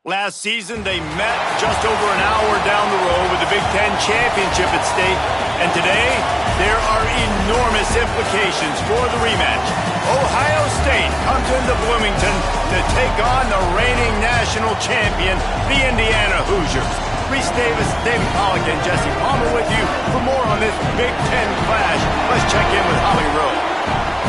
Last season, they met just over an hour down the road with the Big Ten championship at stake. And today, there are enormous implications for the rematch. Ohio State comes into Bloomington to take on the reigning national champion, the Indiana Hoosiers. Reese Davis, David Pollack, and Jesse Palmer with you for more on this Big Ten clash. Let's check in with Holly Rowe.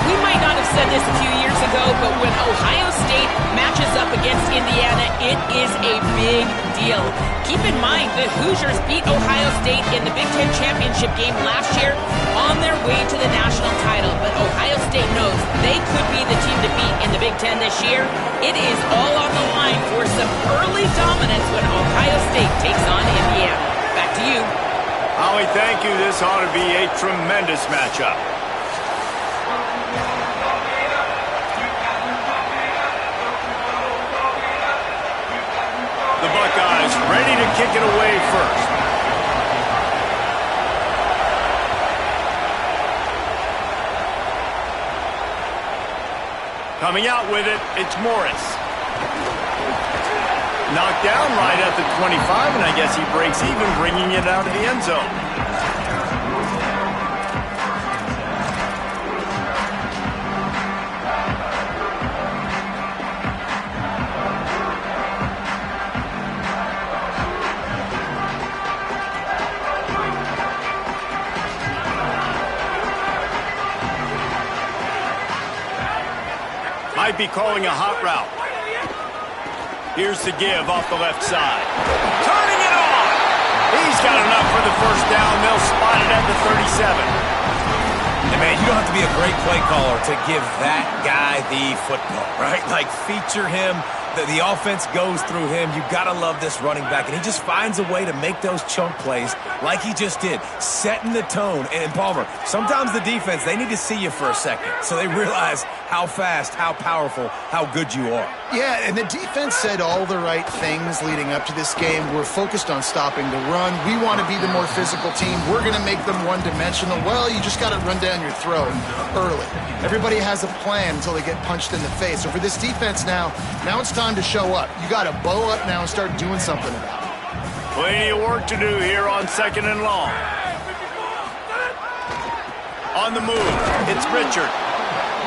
We might not have said this a few years ago, but when Ohio State matches up against Indiana, it is a big deal. Keep in mind, the Hoosiers beat Ohio State in the Big Ten championship game last year on their way to the national title. But Ohio State knows they could be the team to beat in the Big Ten this year. It is all on the line for some early dominance when Ohio State takes on Indiana. Back to you. Holly, thank you. This ought to be a tremendous matchup. The Buckeyes ready to kick it away first. Coming out with it, it's Morris. Knocked down right at the 25, and I guess he breaks even, bringing it out of the end zone. Might be calling a hot route. Here's the give off the left side. Turning it on! He's got enough for the first down. They'll spot it at the 37. And man, you don't have to be a great play caller to give that guy the football, right? Like, feature him. The offense goes through him. You got to love this running back. And he just finds a way to make those chunk plays like he just did, setting the tone. And Palmer, sometimes the defense, they need to see you for a second so they realize how fast, how powerful, how good you are. Yeah, and the defense said all the right things leading up to this game. We're focused on stopping the run. We want to be the more physical team. We're going to make them one-dimensional. Well, you just got to run down your throat early. Everybody has a plan until they get punched in the face. So for this defense now it's time to show up. You got to bow up now and start doing something about it. Plenty of work to do here on 2nd and long. On the move, it's Richard.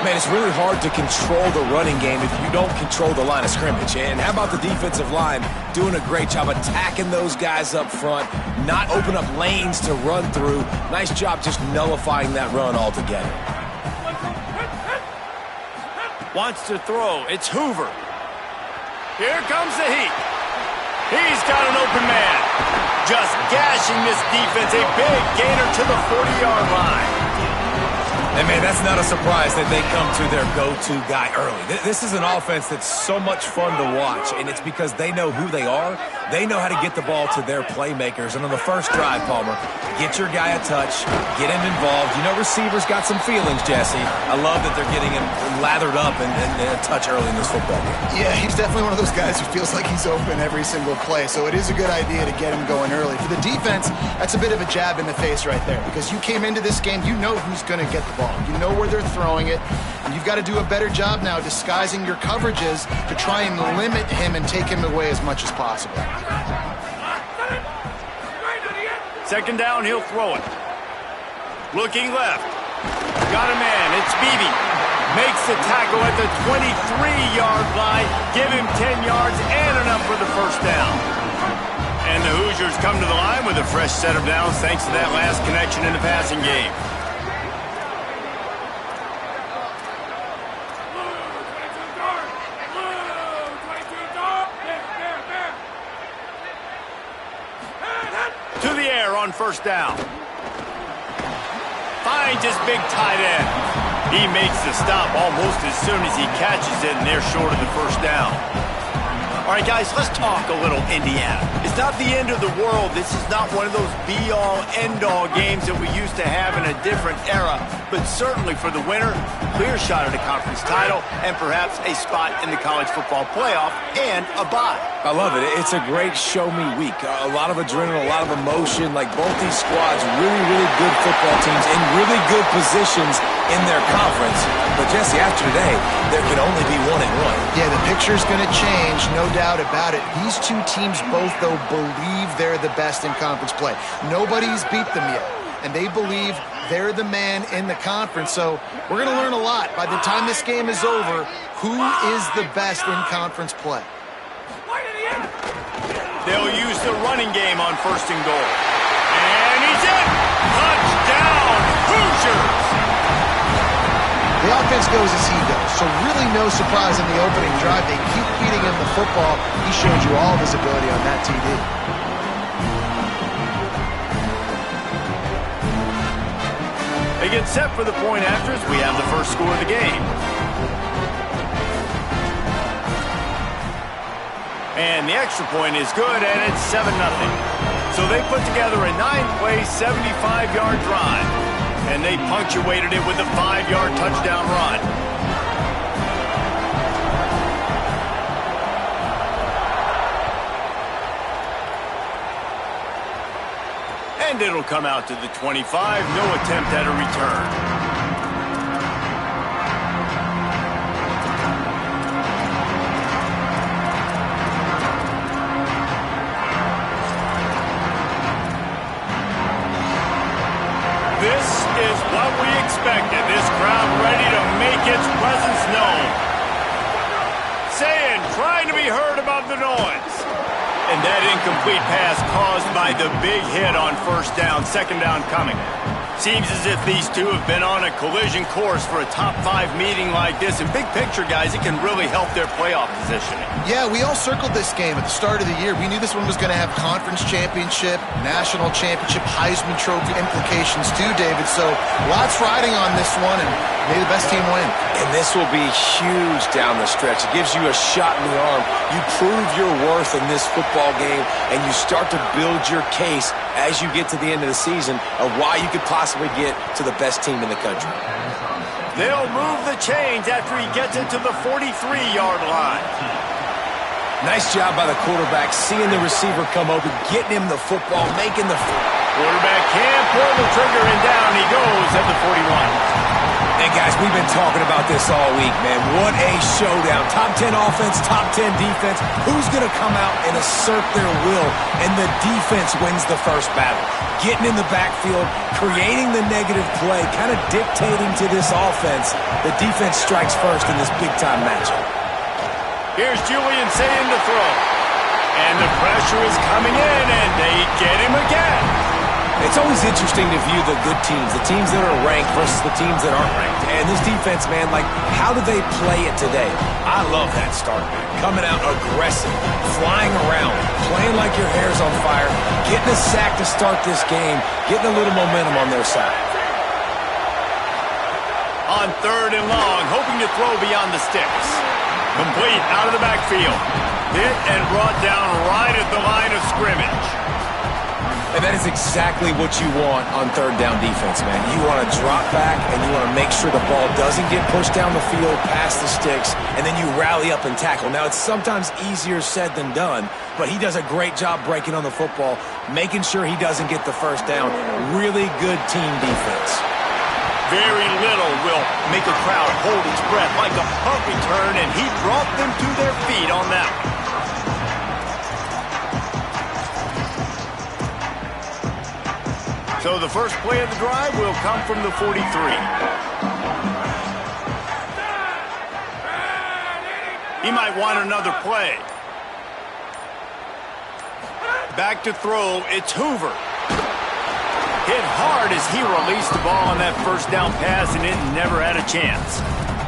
Man, it's really hard to control the running game if you don't control the line of scrimmage. And how about the defensive line doing a great job attacking those guys up front, not open up lanes to run through. Nice job just nullifying that run altogether. Wants to throw. It's Hoover. Here comes the heat. He's got an open man. Just gashing this defense. A big gainer to the 40-yard line. And, man, that's not a surprise that they come to their go-to guy early. This is an offense that's so much fun to watch, and it's because they know who they are. They know how to get the ball to their playmakers. And on the first drive, Palmer, get your guy a touch, get him involved. You know receivers got some feelings, Jesse. I love that they're getting him lathered up and a touch early in this football game. Yeah, he's definitely one of those guys who feels like he's open every single play, so it is a good idea to get him going early. For the defense, that's a bit of a jab in the face right there, because you came into this game, you know who's going to get the ball. You know where they're throwing it, and you've got to do a better job now disguising your coverages to try and limit him and take him away as much as possible. 2nd down, he'll throw it. Looking left. Got a man. It's Beebe. Makes the tackle at the 23-yard line. Give him 10 yards and enough for the first down. And the Hoosiers come to the line with a fresh set of downs thanks to that last connection in the passing game. To the air on first down. Finds his big tight end. He makes the stop almost as soon as he catches it, and they're short of the first down. All right, guys, let's talk a little Indiana. It's not the end of the world. This is not one of those be-all, end-all games that we used to have in a different era, but certainly for the winner, clear shot at a conference title and perhaps a spot in the college football playoff and a bye. I love it. It's a great show-me week. A lot of adrenaline, a lot of emotion. Like both these squads, really, really good football teams in really good positions in their conference. But, Jesse, after today, there can only be 1-1. Yeah, the picture's going to change, no doubt about it. These two teams both, though, believe they're the best in conference play. Nobody's beat them yet, and they believe they're the man in the conference. So we're going to learn a lot. By the time this game is over, who is the best in conference play? They'll use the running game on 1st and goal. And he's in! Touchdown, Hoosiers! The offense goes as he goes, so really no surprise in the opening drive. They keep feeding him the football. He showed you all of his ability on that TD. They get set for the point after as we have the first score of the game. And the extra point is good, and it's 7-0. So they put together a 9-play, 75-yard drive. And they punctuated it with a 5-yard touchdown run. And it'll come out to the 25. No attempt at a return. This is what we expected. This crowd ready to make its presence known. Saying, trying to be heard above the noise. And that incomplete pass caused by the big hit on 1st down, 2nd down coming. Seems as if these two have been on a collision course for a top 5 meeting like this. And big picture, guys, it can really help their playoff positioning. Yeah, we all circled this game at the start of the year. We knew this one was going to have conference championship, national championship, Heisman Trophy implications too, David. So lots riding on this one, and may the best team win. And this will be huge down the stretch. It gives you a shot in the arm. You prove your worth in this football game, and you start to build your case as you get to the end of the season of why you could possibly get to the best team in the country. They'll move the chains after he gets it to the 43-yard line. Nice job by the quarterback, seeing the receiver come open, getting him the football, making the... Quarterback can't pull the trigger, and down he goes at the 41. And guys, we've been talking about this all week, man. What a showdown. Top 10 offense, top 10 defense. Who's going to come out and assert their will? And the defense wins the first battle. Getting in the backfield, creating the negative play, kind of dictating to this offense. The defense strikes first in this big-time matchup. Here's Julian saying to throw. And the pressure is coming in, and they get him again. It's always interesting to view the good teams, the teams that are ranked versus the teams that aren't ranked. And this defense, man, like, how do they play it today? I love that start, man. Coming out aggressive, flying around, playing like your hair's on fire, getting a sack to start this game, getting a little momentum on their side. On 3rd and long, hoping to throw beyond the sticks. Complete out of the backfield. Hit and brought down right at the line of scrimmage. And that is exactly what you want on 3rd down defense, man. You want to drop back, and you want to make sure the ball doesn't get pushed down the field past the sticks, and then you rally up and tackle. Now, it's sometimes easier said than done, but he does a great job breaking on the football, making sure he doesn't get the 1st down. Really good team defense. Very little will make a crowd hold its breath like a punt return, and he brought them to their feet on that one. So the first play of the drive will come from the 43. He might want another play. Back to throw, it's Hoover. Hit hard as he released the ball on that 1st down pass, and it never had a chance.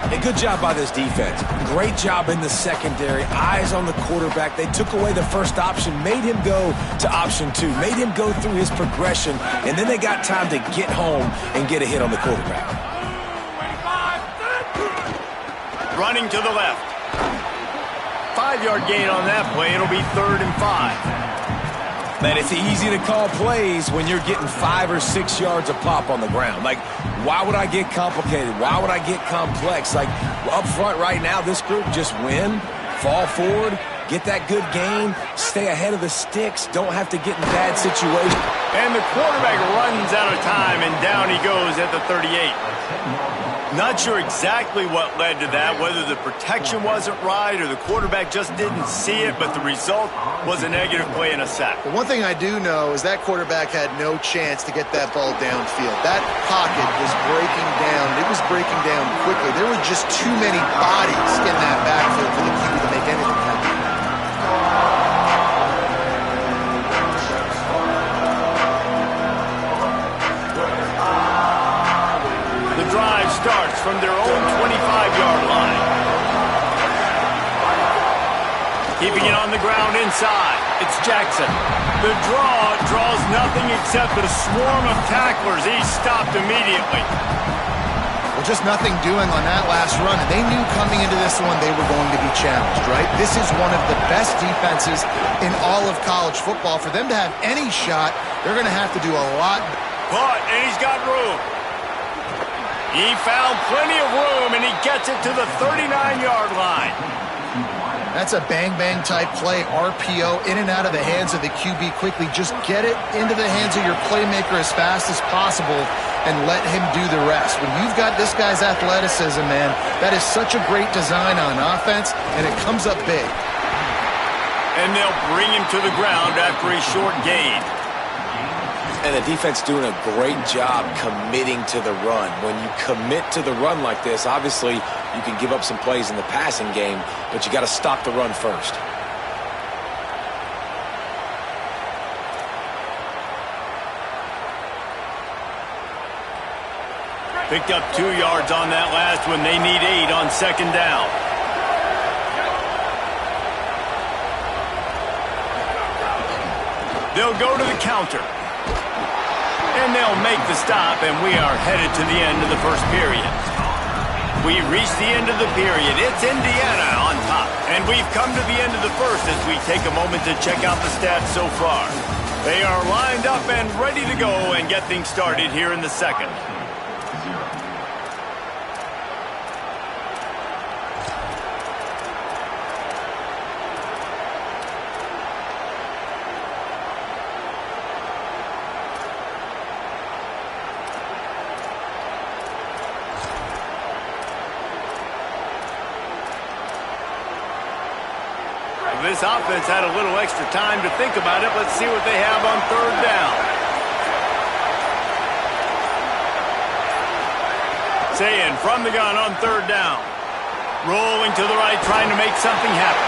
A good job by this defense. Great job in the secondary. Eyes on the quarterback. They took away the first option, made him go to option 2, made him go through his progression, and then they got time to get home and get a hit on the quarterback. Running to the left. 5-yard gain on that play. It'll be 3rd and 5. Man, it's easy to call plays when you're getting 5 or 6 yards a pop on the ground. Like, why would I get complicated? Why would I get complex? Like, up front right now, this group just win, fall forward, Get that good gain, stay ahead of the sticks, don't have to get in bad situations. And the quarterback runs out of time, and down he goes at the 38. Not sure exactly what led to that, whether the protection wasn't right or the quarterback just didn't see it, but the result was a negative play and a sack. But one thing I do know is that quarterback had no chance to get that ball downfield. That pocket was breaking down. It was breaking down quickly. There were just too many bodies in that backfield for the QB to make anything happen. Drive starts from their own 25-yard line. Keeping it on the ground inside. It's Jackson. The draws nothing except a swarm of tacklers. He's stopped immediately. Well, just nothing doing on that last run. And they knew coming into this one they were going to be challenged, right? This is one of the best defenses in all of college football. For them to have any shot, they're going to have to do a lot. But, and he's got room. He found plenty of room, and he gets it to the 39-yard line. That's a bang-bang type play, RPO, in and out of the hands of the QB quickly. Just get it into the hands of your playmaker as fast as possible and let him do the rest. When you've got this guy's athleticism, man, that is such a great design on offense, and it comes up big. And they'll bring him to the ground after a short gain. And the defense doing a great job committing to the run. When you commit to the run like this, obviously you can give up some plays in the passing game, but you got to stop the run first. Picked up 2 yards on that last one. They need 8 on second down. They'll go to the counter. And they'll make the stop, and we are headed to the end of the first period. We reach the end of the period. It's Indiana on top. And we've come to the end of the first as we take a moment to check out the stats so far. They are lined up and ready to go and get things started here in the second. This offense had a little extra time to think about it. Let's see what they have on third down. Saying from the gun on third down. Rolling to the right, trying to make something happen.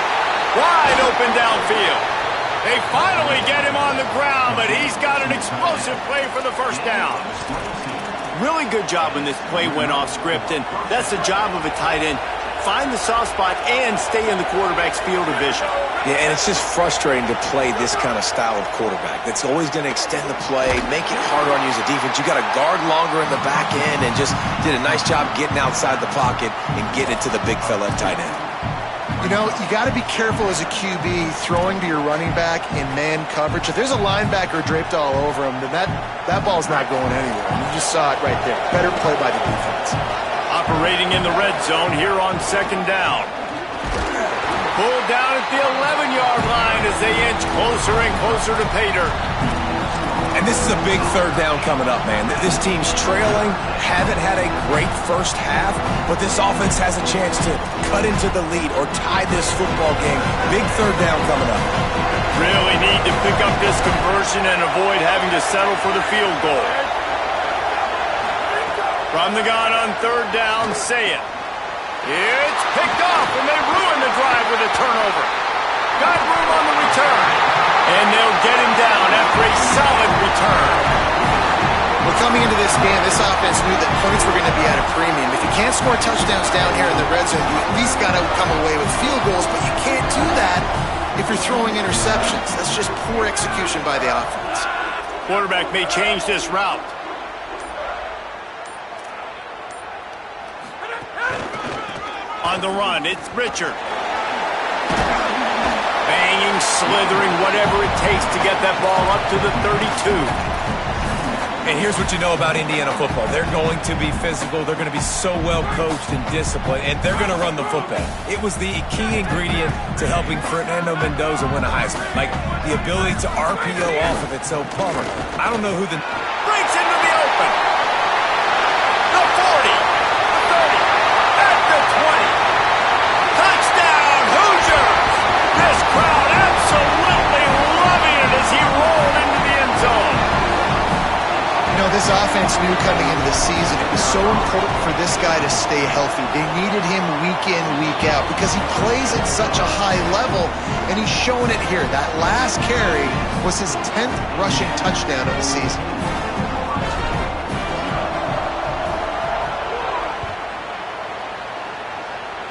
Wide open downfield. They finally get him on the ground, but he's got an explosive play for the first down. Really good job when this play went off script, and that's the job of a tight end. Find the soft spot and stay in the quarterback's field of vision. Yeah, and it's just frustrating to play this kind of style of quarterback. That's always going to extend the play, make it harder on you as a defense. You got to guard longer in the back end, and just did a nice job getting outside the pocket and getting it to the big fella at tight end. You know, you got to be careful as a QB throwing to your running back in man coverage. If there's a linebacker draped all over him, then that ball's not going anywhere. You just saw it right there. Better play by the defense. Operating in the red zone here on second down. Pulled down at the 11-yard line as they inch closer and closer to pay dirt. And this is a big third down coming up, man. This team's trailing, haven't had a great first half, but this offense has a chance to cut into the lead or tie this football game. Big third down coming up. Really need to pick up this conversion and avoid having to settle for the field goal. From the gun on third down, say it. It's picked off, and they ruin the drive with a turnover. Got room on the return. And they'll get him down after a solid return. Well, coming into this game, this offense knew that points were going to be at a premium. If you can't score touchdowns down here in the red zone, you at least got to come away with field goals, but you can't do that if you're throwing interceptions. That's just poor execution by the offense. Quarterback may change this route. On the run, it's Richard. Banging, slithering, whatever it takes to get that ball up to the 32. And here's what you know about Indiana football. They're going to be physical. They're going to be so well coached and disciplined, and they're going to run the football. It was the key ingredient to helping Fernando Mendoza win a Heisman. Like the ability to RPO off of it. So, Palmer, I don't know who the... Breaks into the open. The 40. The 30. At the 20. Touchdown, Hoosiers! This crowd absolutely loving it as he rolled into the end zone. You know, this offense knew coming into the season it was so important for this guy to stay healthy. They needed him week in, week out because he plays at such a high level, and he's showing it here. That last carry was his 10th rushing touchdown of the season.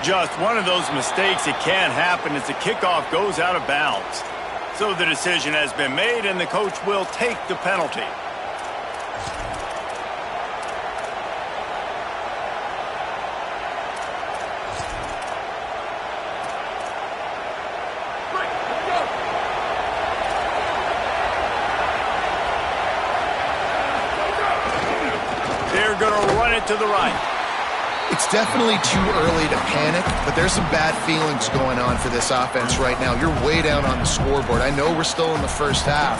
Just one of those mistakes that can happen as the kickoff goes out of bounds. So the decision has been made, and the coach will take the penalty. They're going to run it to the right. It's definitely too early to panic, but there's some bad feelings going on for this offense right now. You're way down on the scoreboard. I know we're still in the first half,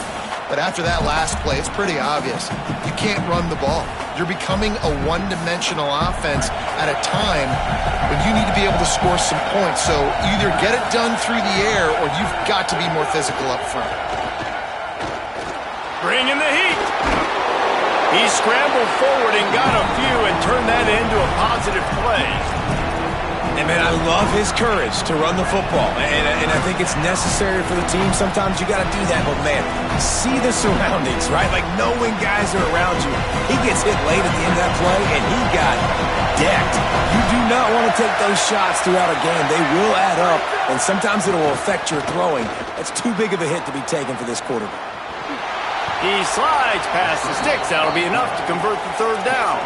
but after that last play, it's pretty obvious. You can't run the ball. You're becoming a one-dimensional offense at a time when you need to be able to score some points. So either get it done through the air or you've got to be more physical up front. Bring in the heat. He scrambled forward and got a few and turned that into a positive play. And, man, I love his courage to run the football. And I think it's necessary for the team. Sometimes you got to do that. But, man, see the surroundings, right? Like knowing guys are around you. He gets hit late at the end of that play, and he got decked. You do not want to take those shots throughout a game. They will add up, and sometimes it will affect your throwing. That's too big of a hit to be taken for this quarterback. He slides past the sticks. That'll be enough to convert the third down.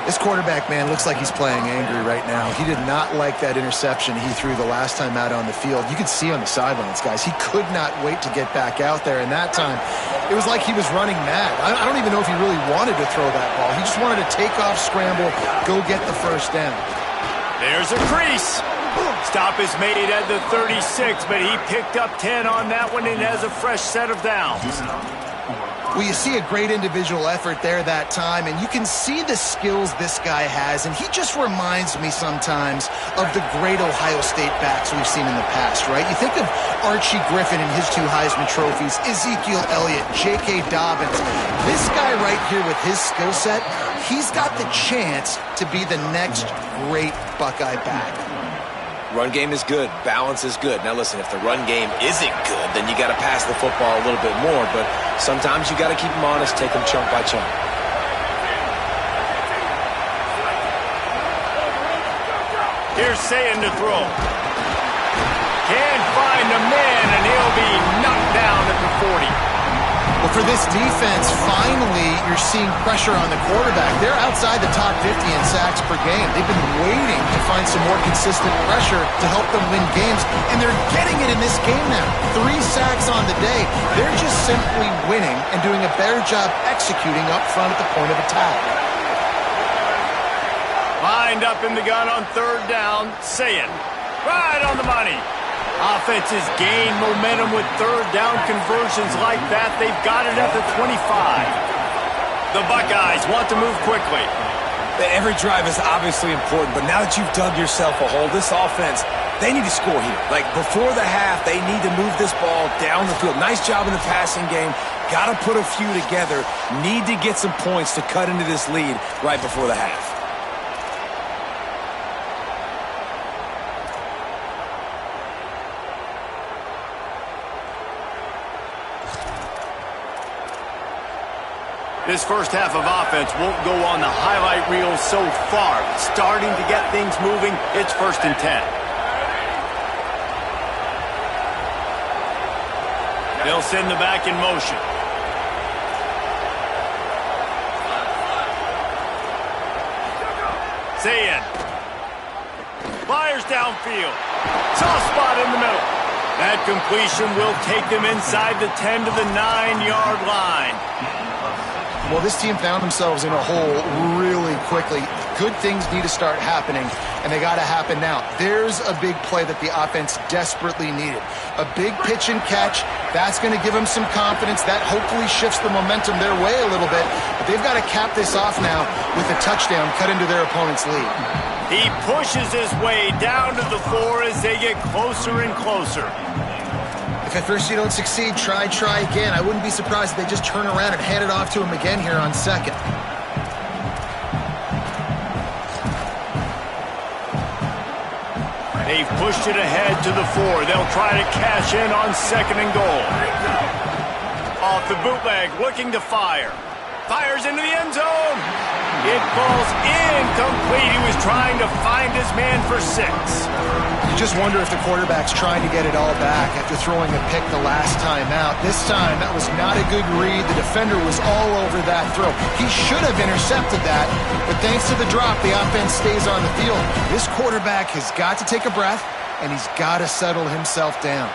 This quarterback, man, looks like he's playing angry right now. He did not like that interception he threw the last time out on the field. You could see on the sidelines, guys. He could not wait to get back out there, and that time it was like he was running mad. I don't even know if he really wanted to throw that ball. He just wanted to take off, scramble, go get the first down. There's a crease. Stop is made at the 36, but he picked up 10 on that one and has a fresh set of downs. Well, you see a great individual effort there that time, and you can see the skills this guy has, and he just reminds me sometimes of the great Ohio State backs we've seen in the past, right? You think of Archie Griffin and his 2 Heisman trophies, Ezekiel Elliott, J.K. Dobbins. This guy right here with his skill set, he's got the chance to be the next great Buckeye back. Run game is good. Balance is good. Now, listen, if the run game isn't good, then you got to pass the football a little bit more. But sometimes you got to keep them honest, take them chunk by chunk. Here's Sayin to throw. Can't find a man, and he'll be knocked down at the 40. Well, for this defense, finally, you're seeing pressure on the quarterback. They're outside the top 50 in sacks per game. They've been waiting to find some more consistent pressure to help them win games, and they're getting it in this game now. 3 sacks on the day. They're just simply winning and doing a better job executing up front at the point of attack. Lined up in the gun on third down, Sayin. Right on the money. Offenses gain momentum with third down conversions like that. They've got it at the 25. The Buckeyes want to move quickly. Every drive is obviously important, but now that you've dug yourself a hole, this offense, they need to score here. Like before the half, they need to move this ball down the field. Nice job in the passing game. Got to put a few together. Need to get some points to cut into this lead right before the half. This first half of offense won't go on the highlight reel so far. Starting to get things moving, it's 1st and 10. They'll send the back in motion. Sayin. Fires downfield. Soft spot in the middle. That completion will take them inside the 10 to the 9-yard line. Well, this team found themselves in a hole really quickly. Good things need to start happening, and they got to happen now. There's a big play that the offense desperately needed. A big pitch and catch. That's going to give them some confidence. That hopefully shifts the momentum their way a little bit. But they've got to cap this off now with a touchdown cut into their opponent's lead. He pushes his way down to the 4 as they get closer and closer. If at first you don't succeed, try again. I wouldn't be surprised if they just turn around and hand it off to him again here on second. They've pushed it ahead to the 4. They'll try to cash in on 2nd and goal. Off the bootleg, looking to fire. Fires into the end zone. It falls incomplete. He was trying to find his man for 6. You just wonder if the quarterback's trying to get it all back after throwing a pick the last time out. This time, that was not a good read. The defender was all over that throw. He should have intercepted that, but thanks to the drop, the offense stays on the field. This quarterback has got to take a breath, and he's got to settle himself down.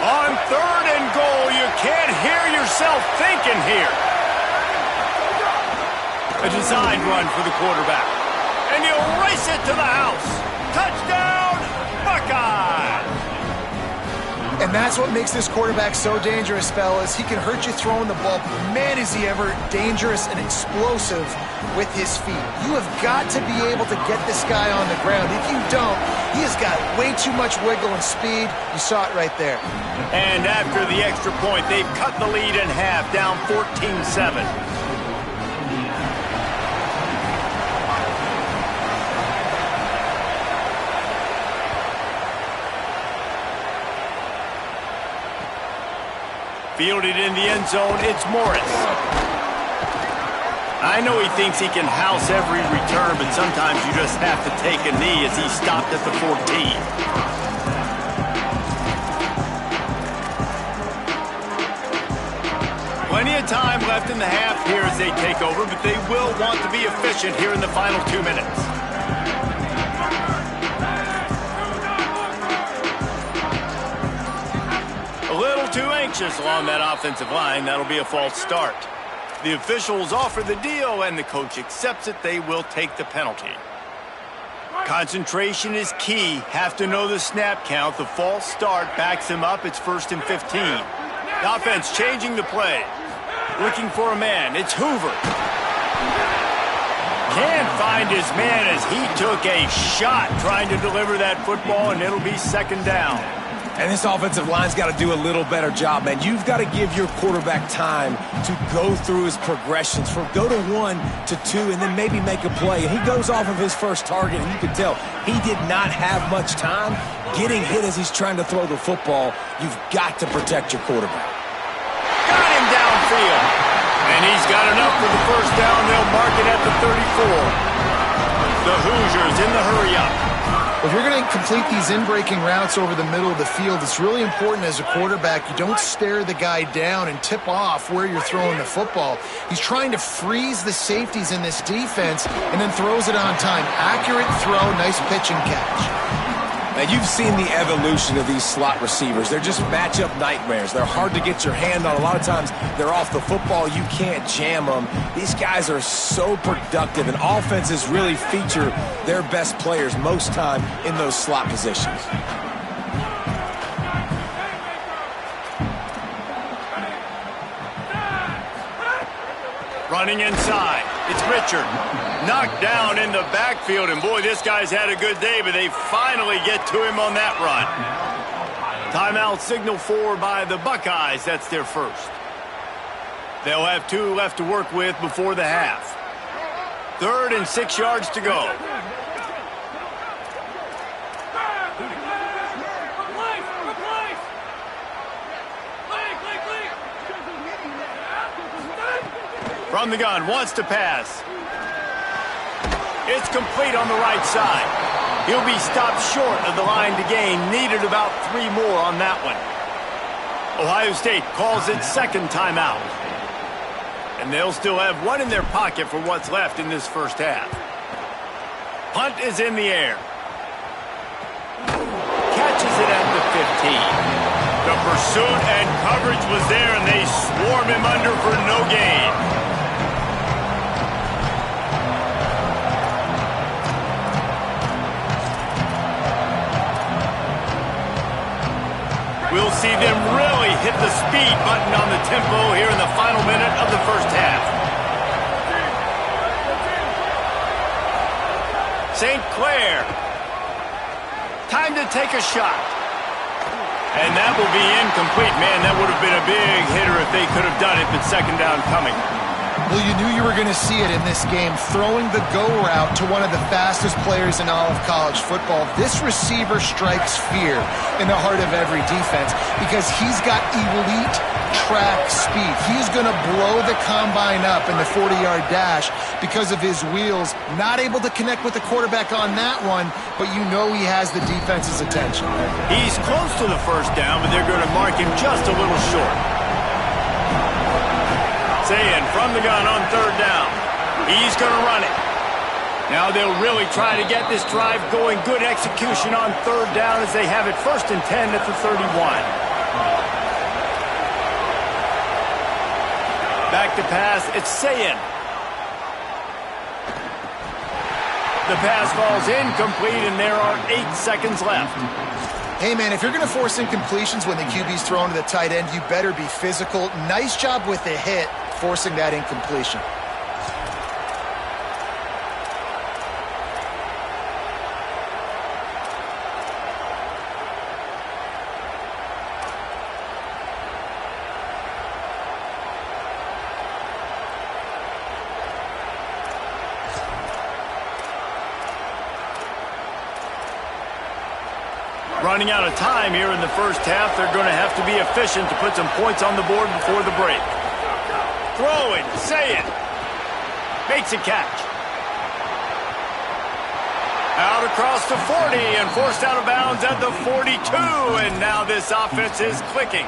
On 3rd and goal, you can't hear yourself thinking here. A design run for the quarterback. And he'll race it to the house. Touchdown, Buckeyes! And that's what makes this quarterback so dangerous, fellas. He can hurt you throwing the ball. Man, is he ever dangerous and explosive with his feet. You have got to be able to get this guy on the ground. If you don't, he has got way too much wiggle and speed. You saw it right there. And after the extra point, they've cut the lead in half, down 14-7. Fielded in the end zone, it's Morris. I know he thinks he can house every return, but sometimes you just have to take a knee as he stopped at the 14. Plenty of time left in the half here as they take over, but they will want to be efficient here in the final 2 minutes. A little too anxious along that offensive line. That'll be a false start. The officials offer the deal, and the coach accepts it. They will take the penalty. Concentration is key. Have to know the snap count. The false start backs him up. It's 1st and 15. The offense changing the play. Looking for a man. It's Hoover. Can't find his man as he took a shot trying to deliver that football, and it'll be 2nd down. And this offensive line's got to do a little better job, man. You've got to give your quarterback time to go through his progressions, from go to 1 to 2, and then maybe make a play. And he goes off of his first target, and you can tell he did not have much time getting hit as he's trying to throw the football. You've got to protect your quarterback. Got him downfield. And he's got enough for the 1st down. They'll mark it at the 34. The Hoosiers in the hurry-up. If you're going to complete these in-breaking routes over the middle of the field, it's really important as a quarterback you don't stare the guy down and tip off where you're throwing the football. He's trying to freeze the safeties in this defense and then throws it on time. Accurate throw, nice pitch and catch. Now, you've seen the evolution of these slot receivers. They're just matchup nightmares. They're hard to get your hand on. A lot of times, they're off the football. You can't jam them. These guys are so productive, and offenses really feature their best players most time in those slot positions. Running inside. It's Richard. Knocked down in the backfield, and boy, this guy's had a good day, but they finally get to him on that run. Timeout signal for by the Buckeyes. That's their first. They'll have 2 left to work with before the half. 3rd and 6 yards to go. From the gun, wants to pass. It's complete on the right side. He'll be stopped short of the line to gain. Needed about 3 more on that one. Ohio State calls its 2nd timeout. And they'll still have 1 in their pocket for what's left in this 1st half. Punt is in the air. Catches it at the 15. The pursuit and coverage was there, and they swarm him under for no gain. We'll see them really hit the speed button on the tempo here in the final minute of the first half. St. Clair. Time to take a shot. And that will be incomplete. Man, that would have been a big hitter if they could have done it, but second down coming. Well, you knew you were going to see it in this game, throwing the go route to one of the fastest players in all of college football. This receiver strikes fear in the heart of every defense because he's got elite track speed. He's going to blow the combine up in the 40-yard dash because of his wheels. Not able to connect with the quarterback on that one, but you know he has the defense's attention. He's close to the first down, but they're going to mark him just a little short. Saying from the gun on third down. He's going to run it. Now they'll really try to get this drive going. Good execution on third down as they have it 1st and 10 at the 31. Back to pass. It's Sayin. The pass falls incomplete, and there are 8 seconds left. Hey, man, if you're going to force incompletions when the QB's thrown to the tight end, you better be physical. Nice job with the hit, forcing that incompletion. Running out of time here in the first half. They're going to have to be efficient to put some points on the board before the break. Throwing, say it. Makes a catch. Out across the 40 and forced out of bounds at the 42. And now this offense is clicking.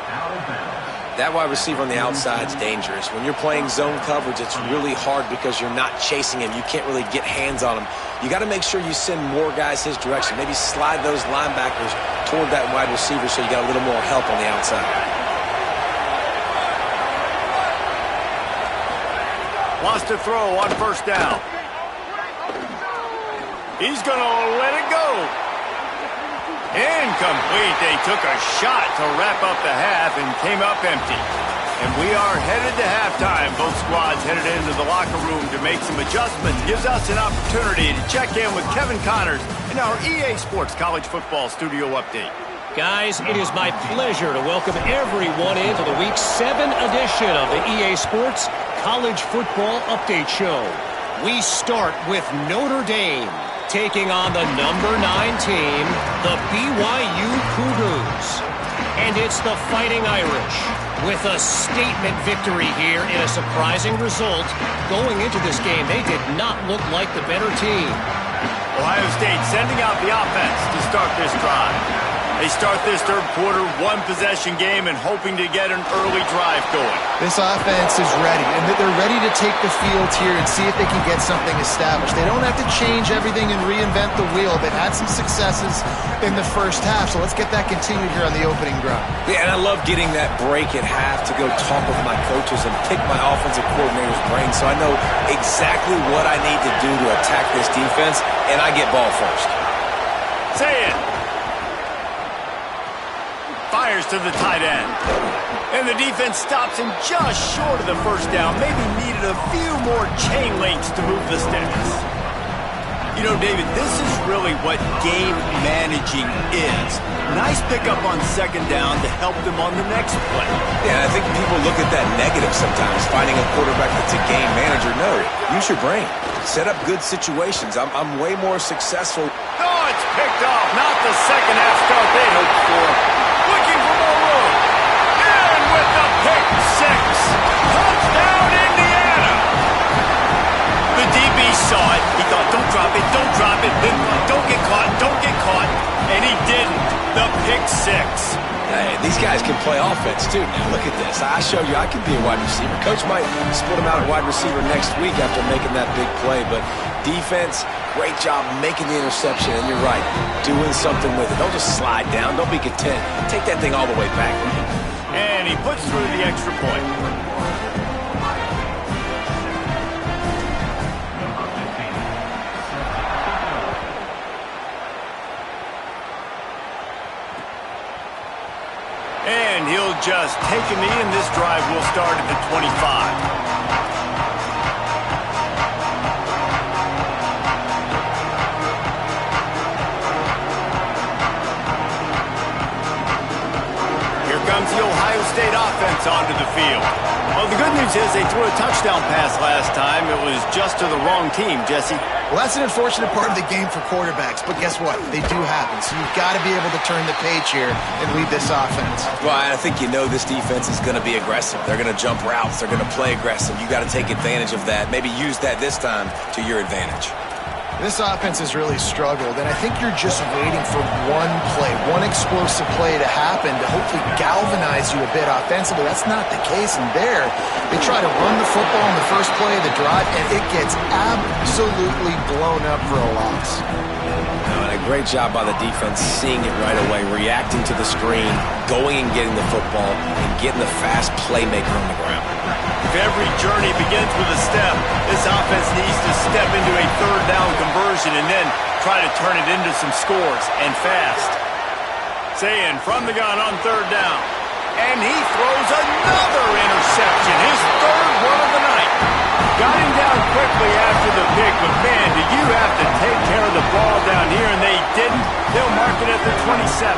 That wide receiver on the outside is dangerous. When you're playing zone coverage, it's really hard because you're not chasing him. You can't really get hands on him. You got to make sure you send more guys his direction. Maybe slide those linebackers toward that wide receiver so you got a little more help on the outside. Wants to throw on first down. He's going to let it go. Incomplete. They took a shot to wrap up the half and came up empty. And we are headed to halftime. Both squads headed into the locker room to make some adjustments. Gives us an opportunity to check in with Kevin Connors in our EA Sports College Football Studio Update. Guys, it is my pleasure to welcome everyone into the Week 7 edition of the EA Sports College Football Update Show. We start with Notre Dame taking on the number 9 team, the BYU Cougars. And it's the Fighting Irish with a statement victory here in a surprising result. Going into this game, they did not look like the better team. Ohio State sending out the offense to start this drive. They start this third quarter, one-possession game, and hoping to get an early drive going. This offense is ready, and they're ready to take the field here and see if they can get something established. They don't have to change everything and reinvent the wheel. They've had some successes in the first half, so let's get that continued here on the opening drive. Yeah, and I love getting that break at half to go talk with my coaches and pick my offensive coordinator's brain so I know exactly what I need to do to attack this defense, and I get ball first. Say it. Fires to the tight end. And the defense stops him just short of the first down. Maybe needed a few more chain links to move the sticks. You know, David, this is really what game managing is. Nice pickup on second down to help them on the next play. Yeah, I think people look at that negative sometimes, finding a quarterback that's a game manager. No, use your brain. Set up good situations. I'm way more successful. Oh, it's picked off. Not the second half start they hoped for. Looking for more room. And with the pick six. Touchdown, Indiana. The DB saw it. He thought, don't drop it, don't drop it. Then don't get caught, don't get caught. And he didn't. The pick six. Hey, these guys can play offense, too. Now, look at this. I showed you I can be a wide receiver. Coach might split him out at wide receiver next week after making that big play. But defense, great job making the interception. And you're right, doing something with it. Don't just slide down. Don't be content. Take that thing all the way back. And he puts through the extra point. will just take a knee, and this drive will start at the 25. Comes the Ohio State offense onto the field. Well, the good news is they threw a touchdown pass last time. It was just to the wrong team, Jesse. Well, that's an unfortunate part of the game for quarterbacks, but guess what? They do happen, so you've got to be able to turn the page here and lead this offense. Well, I think you know this defense is going to be aggressive. They're going to jump routes. They're going to play aggressive. You got to take advantage of that. Maybe use that this time to your advantage. This offense has really struggled, and I think you're just waiting for one play, one explosive play to happen to hopefully galvanize you a bit offensively. That's not the case, and there, they try to run the football in the first play of the drive, and it gets absolutely blown up for a loss. And a great job by the defense seeing it right away, reacting to the screen, going and getting the football, and getting the fast playmaker on the ground. If every journey begins with a step, this offense needs to step into a third down conversion and then try to turn it into some scores, and fast. Saying from the gun on third down. And he throws another interception, his third one of the night. Got him down quickly after the pick, but man, do you have to take care of the ball down here, and they didn't. They'll mark it at the 27.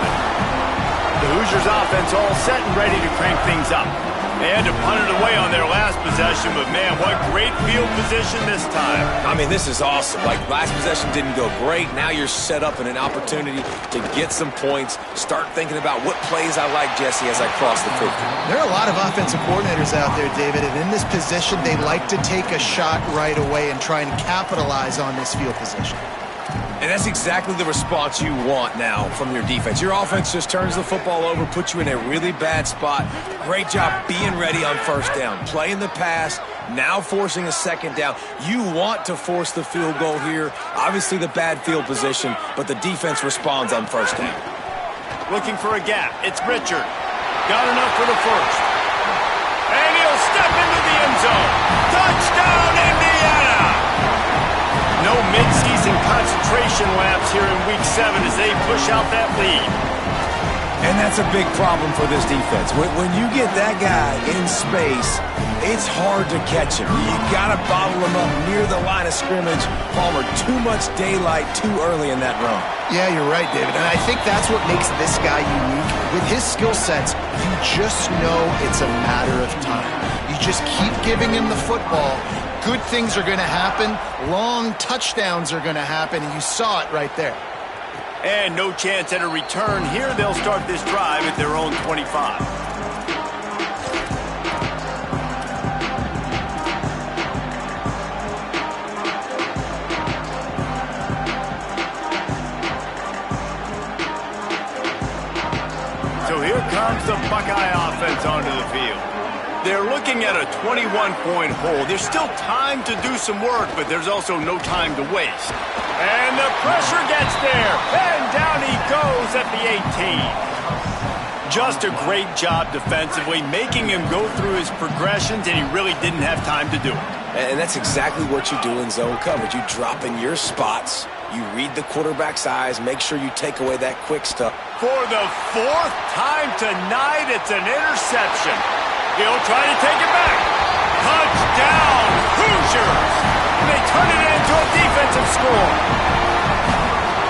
The Hoosiers offense all set and ready to crank things up. They had to punt it away on their last possession, but man, what great field position this time. I mean, this is awesome. Like, last possession didn't go great. Now you're set up in an opportunity to get some points. Start thinking about what plays I like, Jesse, as I cross the 50. There are a lot of offensive coordinators out there, David, and in this position, they like to take a shot right away and try and capitalize on this field position. And that's exactly the response you want now from your defense. Your offense just turns the football over, puts you in a really bad spot. Great job being ready on first down. Playing the pass, now forcing a second down. You want to force the field goal here. Obviously the bad field position, but the defense responds on first down. Looking for a gap. It's Richard. Got enough for the first. And he'll step into the end zone. Touchdown, Indiana! No midseason concentration laps here in Week 7 as they push out that lead. And that's a big problem for this defense. When you get that guy in space, it's hard to catch him. You got to bottle him up near the line of scrimmage. Palmer, too much daylight too early in that run. Yeah, you're right, David. And I think that's what makes this guy unique. With his skill sets, you just know it's a matter of time. You just keep giving him the football. Good things are going to happen. Long touchdowns are going to happen. And you saw it right there. And no chance at a return here. They'll start this drive at their own 25. So here comes the Buckeye offense onto the field. They're looking at a 21-point hole. There's still time to do some work, but there's also no time to waste. And the pressure gets there. And down he goes at the 18. Just a great job defensively, making him go through his progressions, and he really didn't have time to do it. And that's exactly what you do in zone coverage. You drop in your spots. You read the quarterback's eyes. Make sure you take away that quick stuff. For the fourth time tonight, it's an interception. He'll try to take it back. Touchdown, Hoosiers! And they turn it into a defensive score.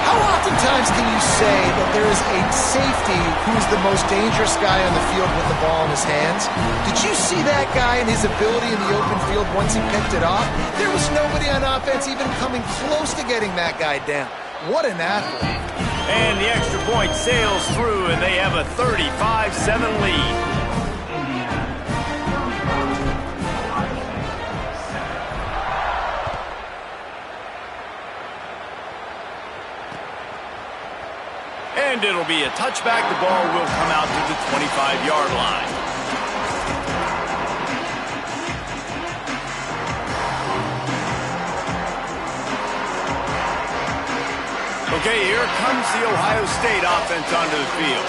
How oftentimes can you say that there is a safety who's the most dangerous guy on the field with the ball in his hands? Did you see that guy and his ability in the open field once he picked it off? There was nobody on offense even coming close to getting that guy down. What an athlete. And the extra point sails through, and they have a 35-7 lead. And it'll be a touchback. The ball will come out to the 25-yard line. Okay, here comes the Ohio State offense onto the field.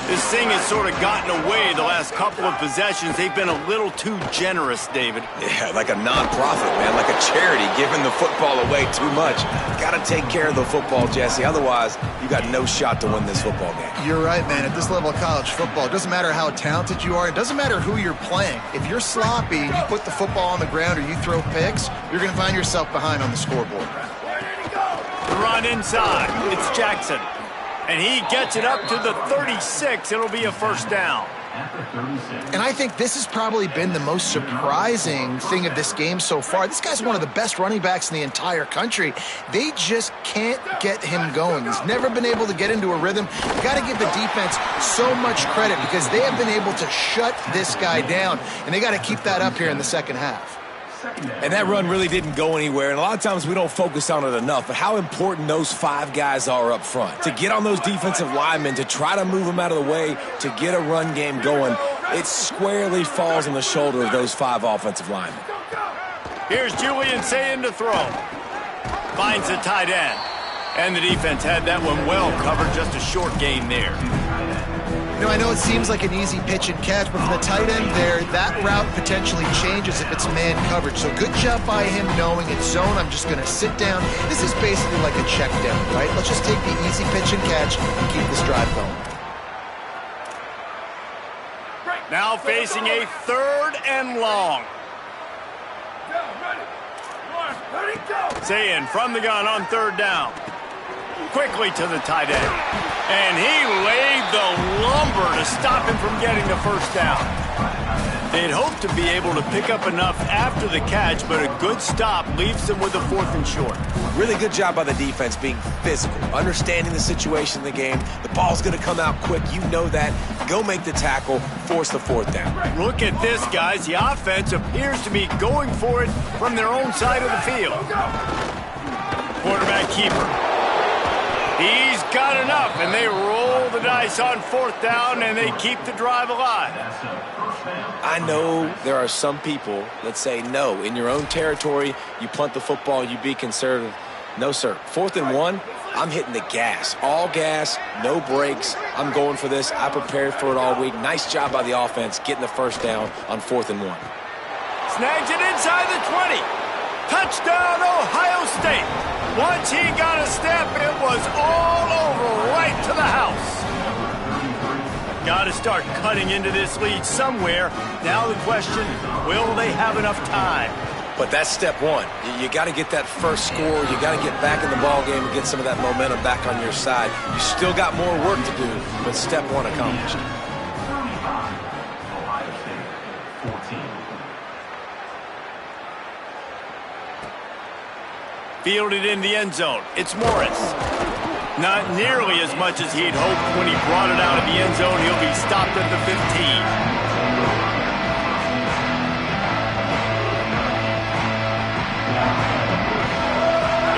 This thing has sort of gotten away the last couple of possessions. They've been a little too generous, David. Yeah, like a non-profit, man, like a charity, giving the football away too much. Got to take care of the football, Jesse. Otherwise, you got no shot to win this football game. You're right, man. At this level of college football, it doesn't matter how talented you are. It doesn't matter who you're playing. If you're sloppy and you put the football on the ground or you throw picks, you're going to find yourself behind on the scoreboard. The run inside. It's Jackson. And he gets it up to the 36. It'll be a first down. And I think this has probably been the most surprising thing of this game so far. This guy's one of the best running backs in the entire country. They just can't get him going. He's never been able to get into a rhythm. You got to give the defense so much credit because they have been able to shut this guy down, and they got to keep that up here in the second half. And that run really didn't go anywhere, and a lot of times we don't focus on it enough, but how important those 5 guys are up front. To get on those defensive linemen, to try to move them out of the way, to get a run game going, it squarely falls on the shoulder of those 5 offensive linemen. Here's Julian saying to throw. Finds the tight end. And the defense had that one well covered, just a short gain there. You know, I know it seems like an easy pitch and catch, but for the tight end there, that route potentially changes if it's man coverage. So good job by him knowing it's zone. I'm just going to sit down. This is basically like a check down, right? Let's just take the easy pitch and catch and keep this drive going. Now facing a 3rd and long. Saying from the gun on 3rd down. Quickly to the tight end. And he laid the lumber to stop him from getting the first down. They'd hoped to be able to pick up enough after the catch, but a good stop leaves them with a 4th and short. Really good job by the defense being physical, understanding the situation in the game. The ball's going to come out quick. You know that. Go make the tackle, force the 4th down. Look at this, guys. The offense appears to be going for it from their own side of the field. Quarterback keeper. He's got enough, and they roll the dice on 4th down, and they keep the drive alive. I know there are some people that say, no, in your own territory, you punt the football, you be conservative. No, sir. 4th and 1, I'm hitting the gas. All gas, no brakes. I'm going for this. I prepared for it all week. Nice job by the offense getting the first down on 4th and 1. Snags it inside the 20. Touchdown, Ohio State. Once he got a step, it was all over, right to the house. Got to start cutting into this lead somewhere. Now the question, will they have enough time? But that's step 1. You got to get that first score. You got to get back in the ball game and get some of that momentum back on your side. You still got more work to do, but step 1 accomplished. Fielded in the end zone. It's Morris. Not nearly as much as he'd hoped when he brought it out of the end zone. He'll be stopped at the 15.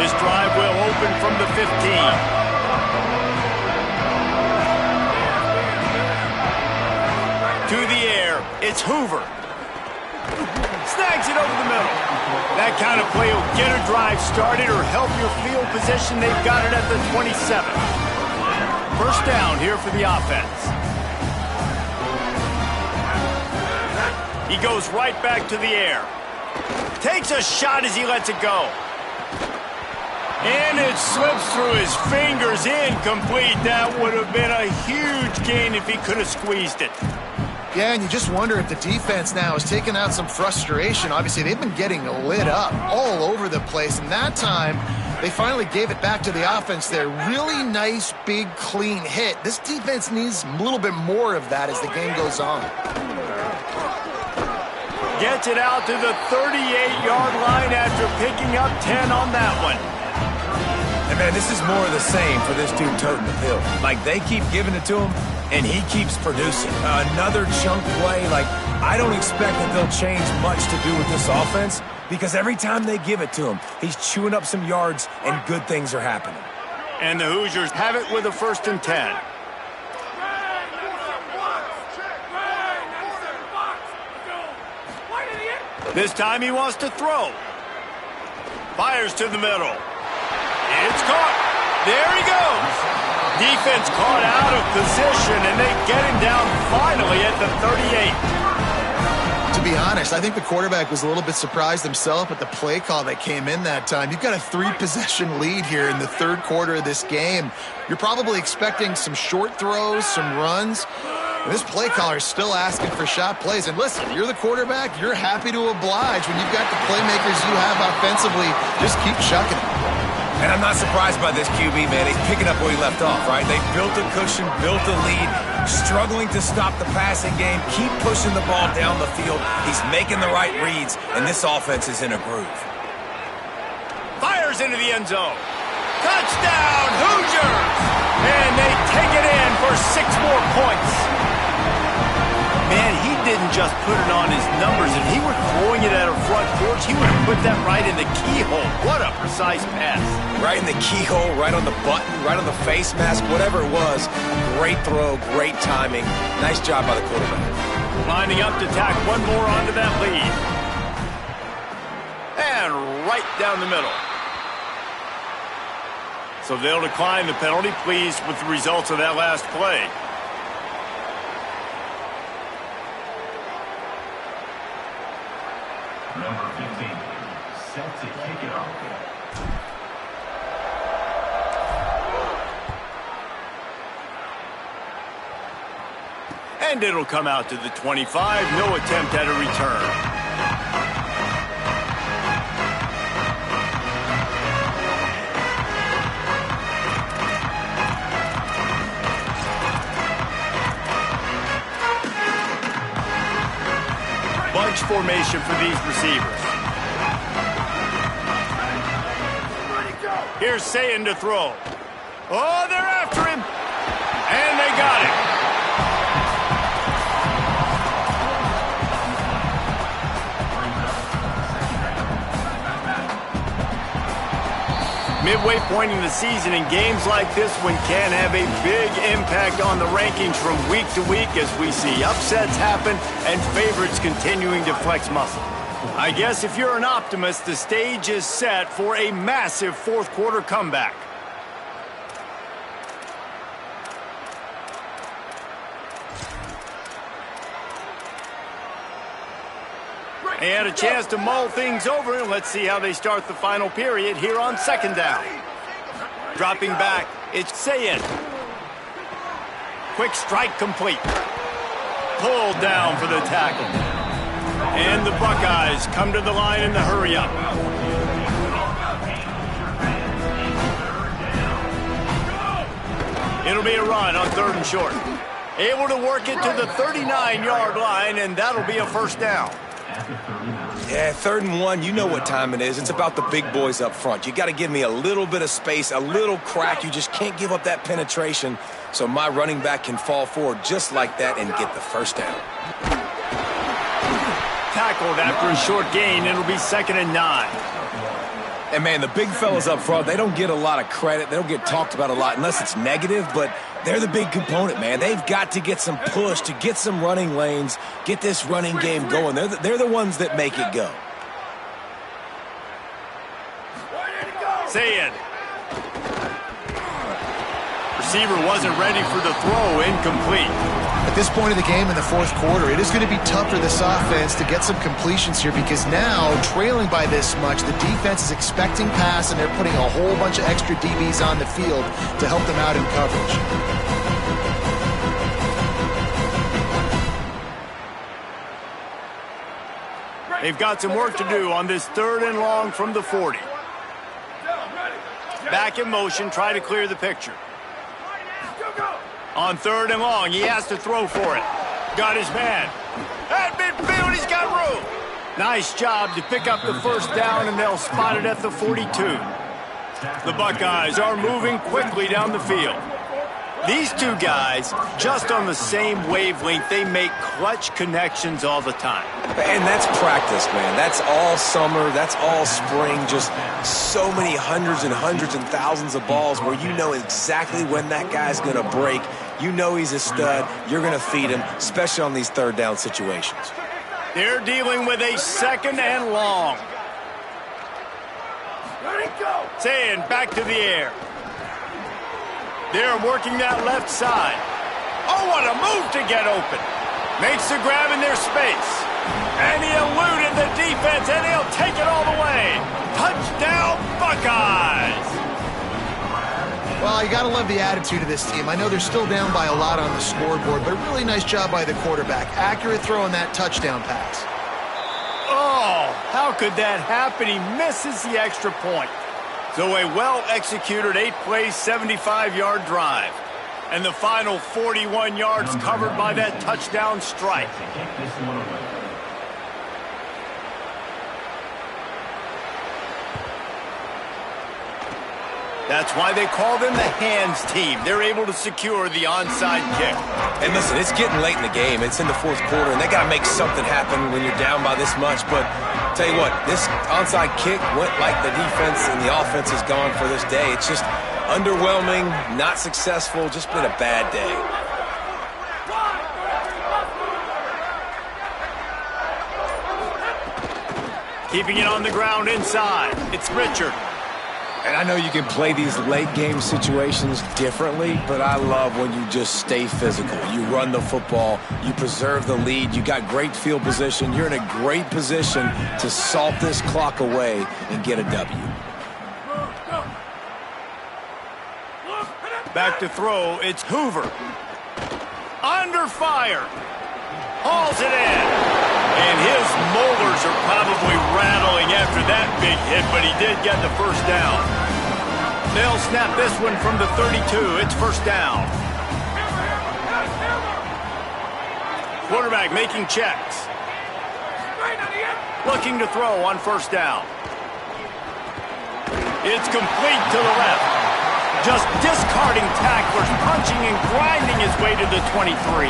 His drive will open from the 15. To the air. It's Hoover. Snags it over the middle. That kind of play will get a drive started or help your field position. They've got it at the 27. First down here for the offense. He goes right back to the air. Takes a shot as he lets it go. And it slips through his fingers, incomplete. That would have been a huge gain if he could have squeezed it. Yeah, and you just wonder if the defense now has taken out some frustration. Obviously, they've been getting lit up all over the place, and that time they finally gave it back to the offense there. Really nice, big, clean hit. This defense needs a little bit more of that as the game goes on. Gets it out to the 38-yard line after picking up 10 on that one. And, man, this is more of the same for this dude toting the pill. Like, they keep giving it to him, and he keeps producing. Another chunk play. Like, I don't expect that they'll change much to do with this offense because every time they give it to him, he's chewing up some yards and good things are happening. And the Hoosiers have it with a 1st and 10. This time he wants to throw. Fires to the middle. It's caught. There he goes. Defense caught out of position, and they get him down finally at the 38. To be honest, I think the quarterback was a little bit surprised himself at the play call that came in that time. You've got a 3-possession lead here in the third quarter of this game. You're probably expecting some short throws, some runs. And this play caller is still asking for shot plays. And listen, you're the quarterback. You're happy to oblige when you've got the playmakers you have offensively. Just keep chucking it. And I'm not surprised by this QB, man. He's picking up where he left off, right? They built a cushion, built a lead, struggling to stop the passing game, keep pushing the ball down the field. He's making the right reads, and this offense is in a groove. Fires into the end zone. Touchdown, Hoosiers! And they take it in for 6 more points. Man, he didn't just put it on his numbers. If he were throwing it at a front porch, he would have put that right in the keyhole. What a precise pass. Right in the keyhole, right on the button, right on the face mask, whatever it was. Great throw, great timing. Nice job by the quarterback. Lining up to tack one more onto that lead. And right down the middle. So they'll decline the penalty, pleased with the results of that last play. Number 15, set to kick it off. And it'll come out to the 25. No attempt at a return. Bunch formation for these receivers. Here's Sayin to throw. Oh, they're after him. And they got him. Midway point in the season, in games like this one can have a big impact on the rankings from week to week as we see upsets happen and favorites continuing to flex muscle. I guess if you're an optimist, the stage is set for a massive fourth quarter comeback. And a chance to mull things over. Let's see how they start the final period here on second down. Dropping back, it's Sayin. Quick strike complete. Pulled down for the tackle. And the Buckeyes come to the line in the hurry-up. It'll be a run on 3rd and short. Able to work it to the 39-yard line, and that'll be a first down. Yeah, 3rd and 1, you know what time it is. It's about the big boys up front. You got to give me a little bit of space, a little crack. You just can't give up that penetration so my running back can fall forward just like that and get the first down. Tackled after a short gain. It'll be 2nd and 9. And, man, the big fellas up front, they don't get a lot of credit. They don't get talked about a lot unless it's negative, but they're the big component, man. They've got to get some push to get some running lanes, get this running game going. They're the ones that make it go. Sayin. Receiver wasn't ready for the throw. Incomplete. At this point of the game in the fourth quarter, it is going to be tough for this offense to get some completions here because now, trailing by this much, the defense is expecting pass and they're putting a whole bunch of extra DBs on the field to help them out in coverage. They've got some work to do on this 3rd and long from the 40. Back in motion, try to clear the picture. On 3rd and long, he has to throw for it. Got his man. At midfield, he's got room. Nice job to pick up the first down, and they'll spot it at the 42. The Buckeyes are moving quickly down the field. These two guys, just on the same wavelength, they make clutch connections all the time. And that's practice, man. That's all summer. That's all spring. Just so many hundreds and hundreds and thousands of balls where you know exactly when that guy's going to break. You know he's a stud. You're going to feed him, especially on these 3rd down situations. They're dealing with a 2nd and long. Sayin back to the air. They're working that left side. Oh, what a move to get open. Makes the grab in their space. And he eluded the defense, and he'll take it all the way. Touchdown, Buckeyes! Well, you got to love the attitude of this team. I know they're still down by a lot on the scoreboard, but a really nice job by the quarterback. Accurate throw in that touchdown pass. Oh, how could that happen? He misses the extra point. So a well-executed 8-play, 75-yard drive. And the final 41 yards covered by that touchdown strike. That's why they call them the hands team. They're able to secure the onside kick. And listen, it's getting late in the game. It's in the fourth quarter, and they got to make something happen when you're down by this much. But tell you what, this onside kick went like the defense and the offense is gone for this day. It's just underwhelming, not successful, just been a bad day. Keeping it on the ground inside. It's Richard. And I know you can play these late-game situations differently, but I love when you just stay physical. You run the football, you preserve the lead, you got great field position. You're in a great position to salt this clock away and get a W. Back to throw, it's Hoover. Under fire. Hauls it in. And his molars are probably rattling after that big hit, but he did get the first down. They'll snap this one from the 32. It's first down. Quarterback making checks. Looking to throw on first down. It's complete to the left. Just discarding tacklers, punching and grinding his way to the 23.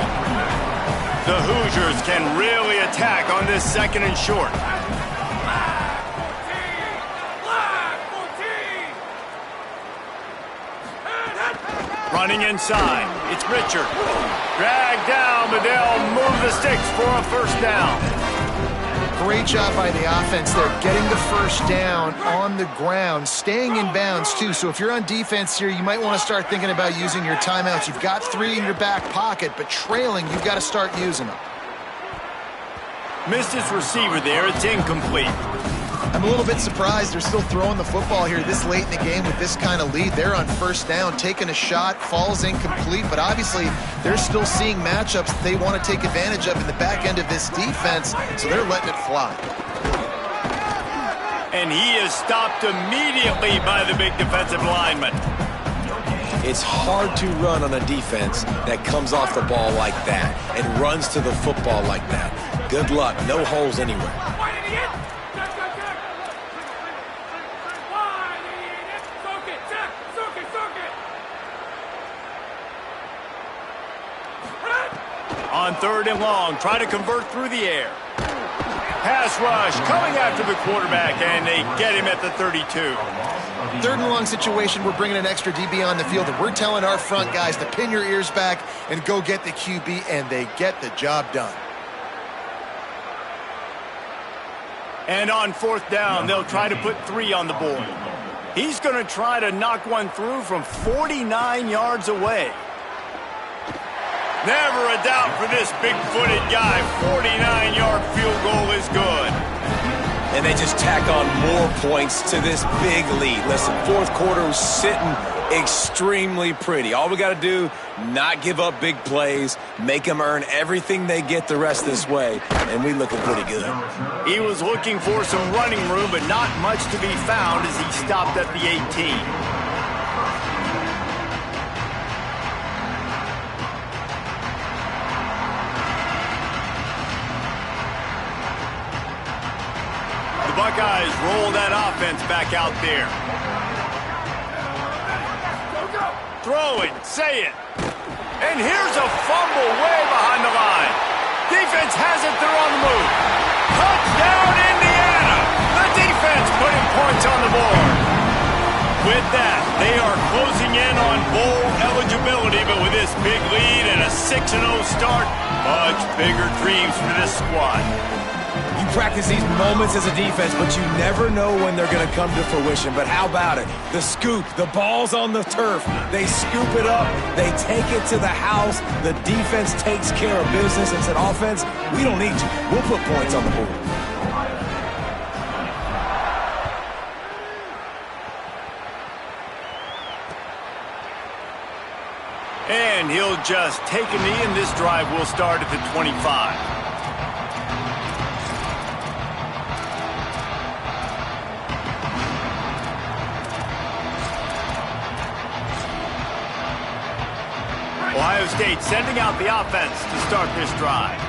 The Hoosiers can really attack on this second and short. Running inside, it's Richard. Dragged down, but they'll move the sticks for a first down. Great job by the offense there, getting the first down on the ground, staying in bounds too. So if you're on defense here, you might want to start thinking about using your timeouts. You've got 3 in your back pocket, but trailing, you've got to start using them. Missed his receiver there. It's incomplete. I'm a little bit surprised they're still throwing the football here this late in the game with this kind of lead. They're on first down, taking a shot, falls incomplete, but obviously they're still seeing matchups that they want to take advantage of in the back end of this defense, so they're letting it fly. And he is stopped immediately by the big defensive lineman. It's hard to run on a defense that comes off the ball like that and runs to the football like that. Good luck. No holes anywhere. On third and long, try to convert through the air. Pass rush coming after the quarterback, and they get him at the 32. Third and long situation, we're bringing an extra DB on the field, and we're telling our front guys to pin your ears back and go get the QB, and they get the job done. And on fourth down, they'll try to put 3 on the board. He's going to try to knock one through from 49 yards away. Never a doubt for this big-footed guy. 49-yard field goal is good. And they just tack on more points to this big lead. Listen, fourth quarter was sitting extremely pretty. All we got to do, not give up big plays, make them earn everything they get the rest this way, and we looking pretty good. He was looking for some running room, but not much to be found as he stopped at the 18. Buckeyes roll that offense back out there. Throw it, say it. And here's a fumble way behind the line. Defense has it, they're on the move. Touchdown, Indiana! The defense putting points on the board. With that, they are closing in on bowl eligibility, but with this big lead and a 6-0 start, much bigger dreams for this squad. You practice these moments as a defense, but you never know when they're going to come to fruition. But how about it? The scoop, the ball's on the turf. They scoop it up. They take it to the house. The defense takes care of business and said, offense, we don't need you. We'll put points on the board. And he'll just take a knee, and this drive will start at the 25. Ohio State sending out the offense to start this drive.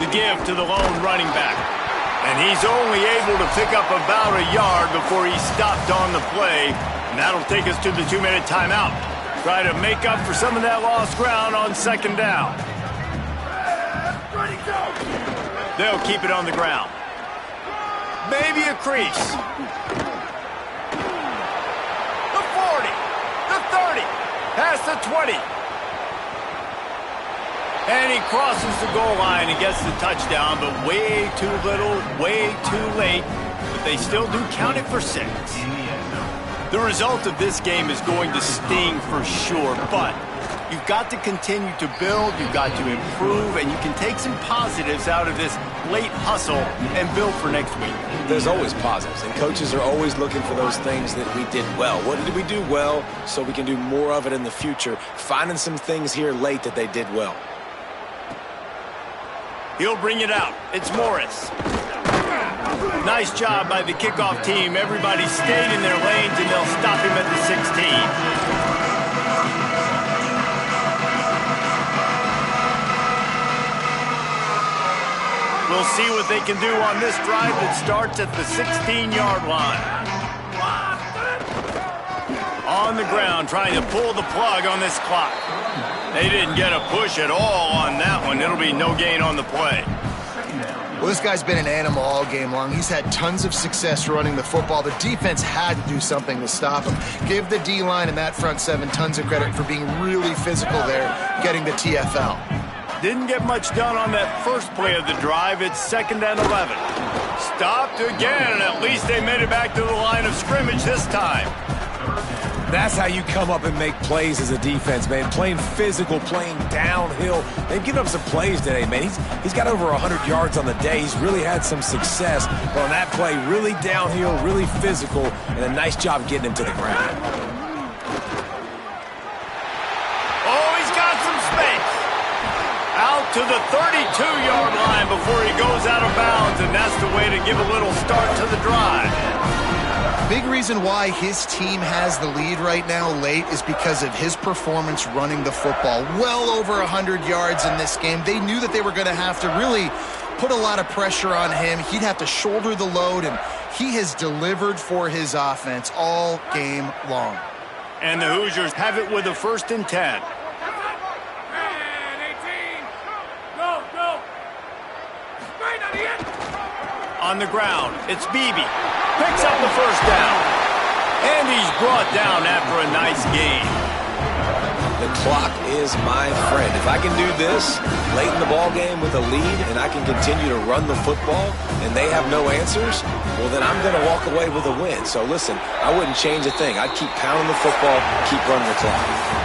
The give to the lone running back. And he's only able to pick up about a yard before he stopped on the play. And that'll take us to the 2-minute timeout. Try to make up for some of that lost ground on second down. They'll keep it on the ground. Maybe a crease. The 40. The 30. Past the 20. And he crosses the goal line and gets the touchdown, but way too little, way too late. But they still do count it for 6. The result of this game is going to sting for sure, but you've got to continue to build, you've got to improve, and you can take some positives out of this late hustle and build for next week. There's always positives, and coaches are always looking for those things that we did well. What did we do well so we can do more of it in the future? Finding some things here late that they did well. He'll bring it out. It's Morris. Nice job by the kickoff team. Everybody stayed in their lanes, and they'll stop him at the 16. We'll see what they can do on this drive that starts at the 16-yard line. On the ground, trying to pull the plug on this clock. They didn't get a push at all on that one. It'll be no gain on the play. Well, this guy's been an animal all game long. He's had tons of success running the football. The defense had to do something to stop him. Give the D-line and that front 7 tons of credit for being really physical there, getting the TFL. Didn't get much done on that first play of the drive. It's 2nd and 11. Stopped again, and at least they made it back to the line of scrimmage this time. That's how you come up and make plays as a defense, man. Playing physical, playing downhill. They've given up some plays today, man. He's got over 100 yards on the day. He's really had some success. But on that play, really downhill, really physical, and a nice job getting him to the ground. Oh, he's got some space. Out to the 32-yard line before he goes out of bounds, and that's the way to give a little start to the drive. Big reason why his team has the lead right now late is because of his performance running the football. Well over 100 yards in this game. They knew that they were going to have to really put a lot of pressure on him. He'd have to shoulder the load, and he has delivered for his offense all game long. And the Hoosiers have it with a 1st and 10. On the ground, it's Beebe. Picks up the 1st down. And he's brought down after a nice gain. The clock is my friend. If I can do this late in the ball game with a lead and I can continue to run the football and they have no answers, well, then I'm going to walk away with a win. So listen, I wouldn't change a thing. I'd keep pounding the football, keep running the clock.